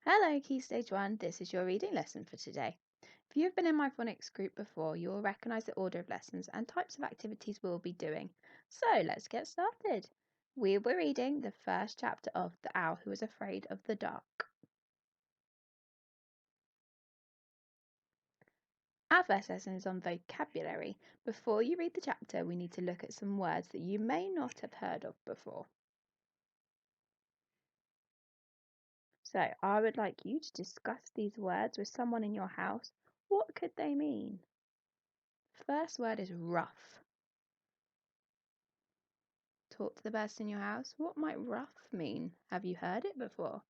Hello, Key Stage 1. This is your reading lesson for today. If you have been in my phonics group before, you will recognise the order of lessons and types of activities we'll be doing. So let's get started. We'll be reading the first chapter of The Owl Who Was Afraid of the Dark. Our first lesson is on vocabulary. Before you read the chapter, we need to look at some words that you may not have heard of before. So I would like you to discuss these words with someone in your house. What could they mean? First word is rough. Talk to the person in your house. What might rough mean? Have you heard it before?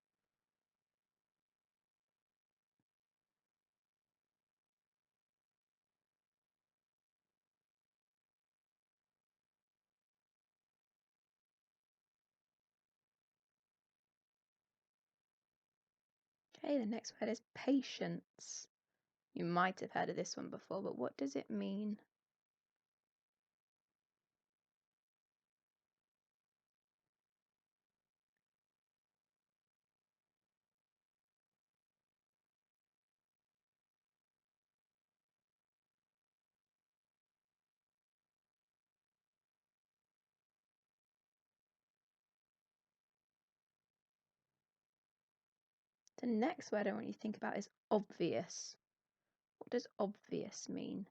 Okay, the next word is patience. You might have heard of this one before, but what does it mean? The next word I want you to think about is obvious. What does obvious mean?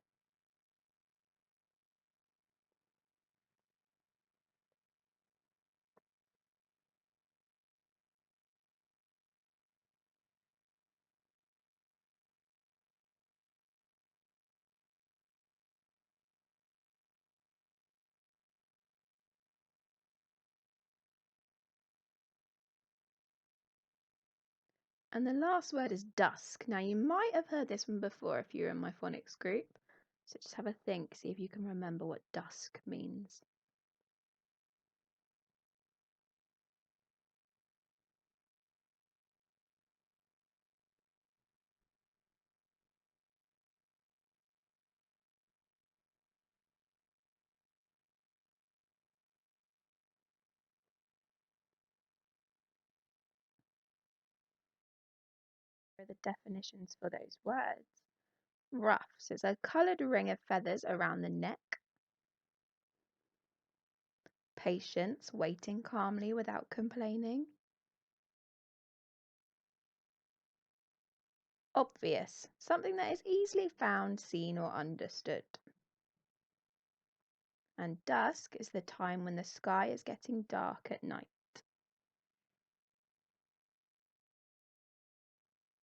And the last word is dusk. Now, you might have heard this one before if you're in my phonics group. So just have a think, see if you can remember what dusk means. Here are the definitions for those words. Rough, so it's a coloured ring of feathers around the neck. Patience, waiting calmly without complaining. Obvious, something that is easily found, seen, or understood. And dusk is the time when the sky is getting dark at night.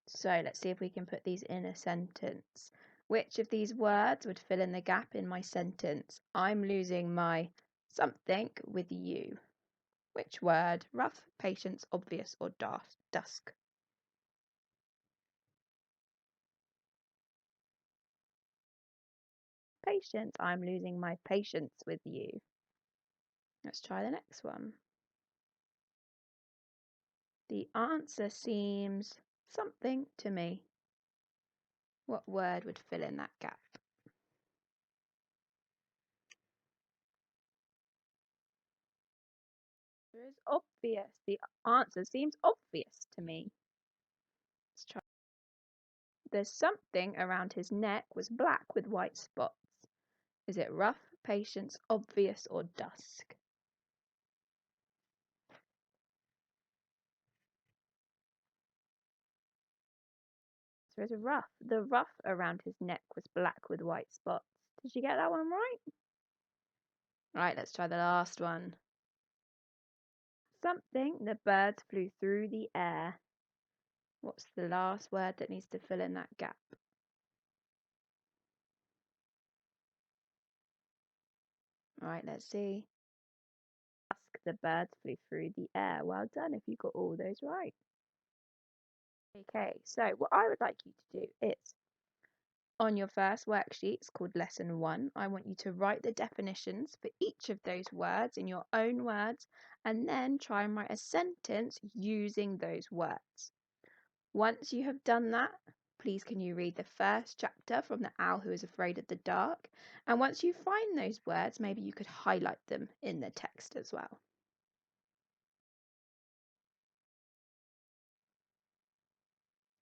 So let's see if we can put these in a sentence. Which of these words would fill in the gap in my sentence? I'm losing my something with you. Which word? Rough, patience, obvious, or dusk? Patience. I'm losing my patience with you. Let's try the next one. The answer seems something to me. What word would fill in that gap? It is obvious. The answer seems obvious to me. Let's try. The something around his neck was black with white spots. Is it rough, patience, obvious, or dusk? So it's rough. The ruff around his neck was black with white spots. Did you get that one right? Right, let's try the last one. Something, the birds flew through the air. What's the last word that needs to fill in that gap? Right, let's see. Dusk, the birds flew through the air. Well done if you got all those right. Okay, so what I would like you to do is on your first worksheet, it's called Lesson 1. I want you to write the definitions for each of those words in your own words and then try and write a sentence using those words. Once you have done that, please can you read the first chapter from The Owl Who Is Afraid of the Dark? And once you find those words, maybe you could highlight them in the text as well.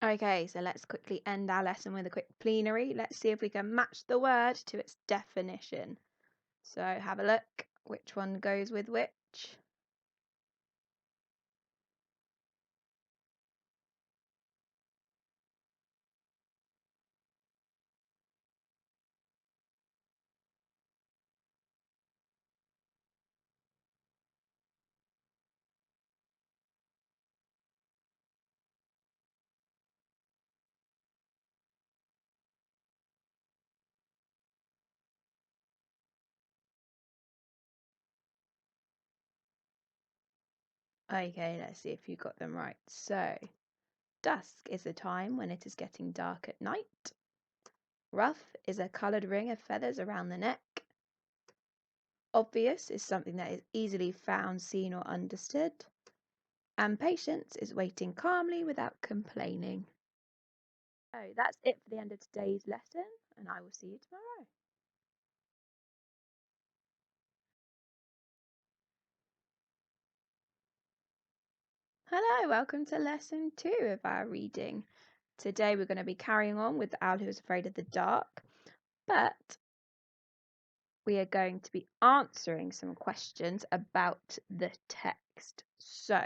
Okay, so let's quickly end our lesson with a quick plenary. Let's see if we can match the word to its definition. So have a look, which one goes with which. Okay, let's see if you got them right. So, dusk is the time when it is getting dark at night. Rough is a coloured ring of feathers around the neck. Obvious is something that is easily found, seen, or understood. And patience is waiting calmly without complaining. So that's it for the end of today's lesson, and I will see you tomorrow. Hello, welcome to lesson 2 of our reading. Today we're going to be carrying on with the owl who is afraid of the dark, but we are going to be answering some questions about the text. So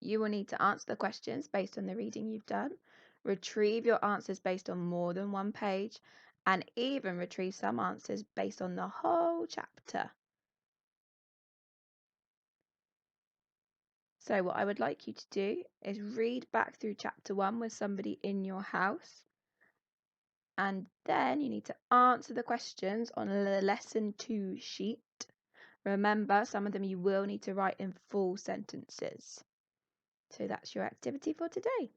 you will need to answer the questions based on the reading you've done, retrieve your answers based on more than one page, and even retrieve some answers based on the whole chapter. So what I would like you to do is read back through chapter 1 with somebody in your house, and then you need to answer the questions on the lesson 2 sheet. Remember, some of them you will need to write in full sentences. So that's your activity for today.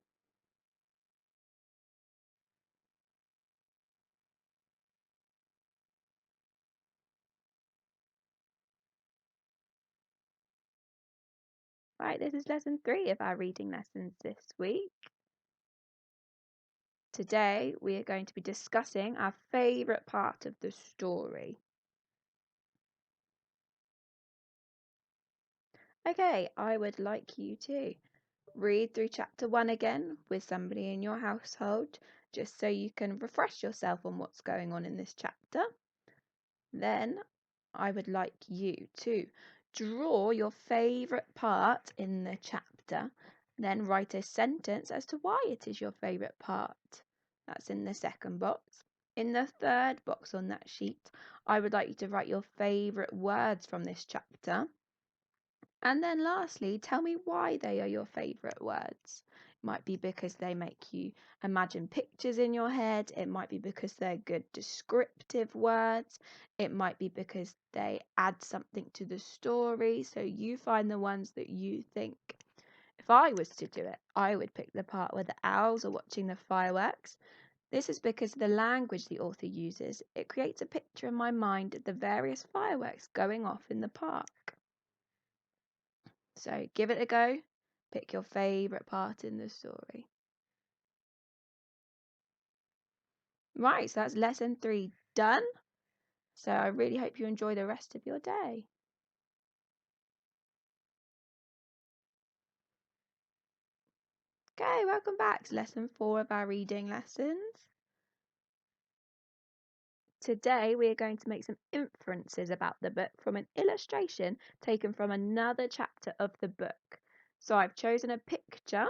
Right, this is lesson 3 of our reading lessons this week. Today we are going to be discussing our favourite part of the story. Okay, I would like you to read through chapter 1 again with somebody in your household, just so you can refresh yourself on what's going on in this chapter. Then I would like you to draw your favourite part in the chapter, then write a sentence as to why it is your favourite part. That's in the second box. In the third box on that sheet, I would like you to write your favourite words from this chapter. And then lastly, tell me why they are your favourite words. It might be because they make you imagine pictures in your head. It might be because they're good descriptive words. It might be because they add something to the story. So you find the ones that you think. If I was to do it, I would pick the part where the owls are watching the fireworks. This is because of the language the author uses. It creates a picture in my mind of the various fireworks going off in the park. So give it a go. Pick your favourite part in the story. Right, so that's lesson 3 done. So I really hope you enjoy the rest of your day. Okay, welcome back to lesson 4 of our reading lessons. Today we are going to make some inferences about the book from an illustration taken from another chapter of the book. So I've chosen a picture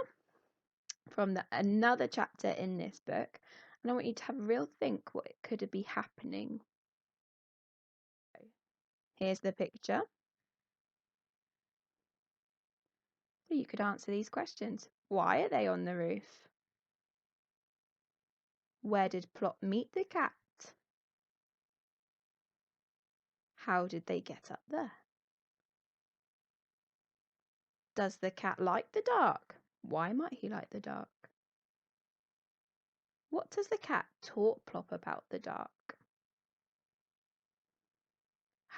from another chapter in this book, and I want you to have a real think what could be happening. Here's the picture. So you could answer these questions. Why are they on the roof? Where did Plop meet the cat? How did they get up there? Does the cat like the dark? Why might he like the dark? What does the cat taught Plop about the dark?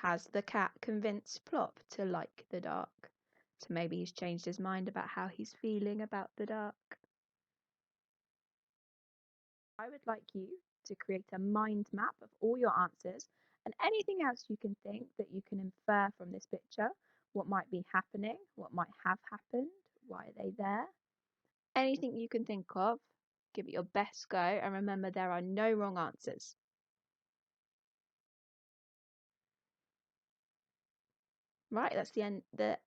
Has the cat convinced Plop to like the dark? So maybe he's changed his mind about how he's feeling about the dark. I would like you to create a mind map of all your answers and anything else you can think that you can infer from this picture. What might be happening, what might have happened, why are they there? Anything you can think of, give it your best go, and remember there are no wrong answers. Right, that's the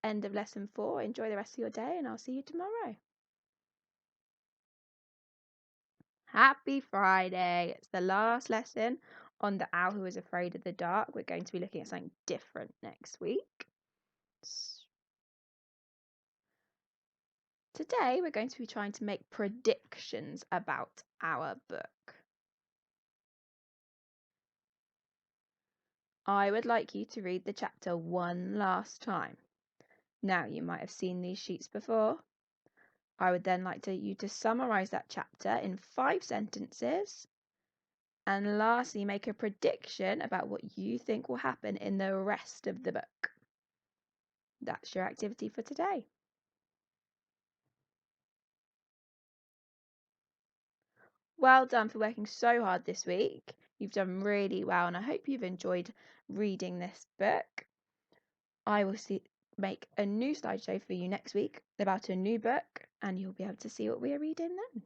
end of lesson 4. Enjoy the rest of your day, and I'll see you tomorrow. Happy Friday! It's the last lesson on the owl who is afraid of the dark. We're going to be looking at something different next week. Today we're going to be trying to make predictions about our book. I would like you to read the chapter one last time. Now, you might have seen these sheets before. I would then like you to summarize that chapter in 5 sentences. And lastly, make a prediction about what you think will happen in the rest of the book. That's your activity for today. Well done for working so hard this week. You've done really well, and I hope you've enjoyed reading this book. I will make a new slideshow for you next week about a new book, and you'll be able to see what we are reading then.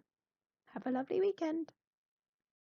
Have a lovely weekend.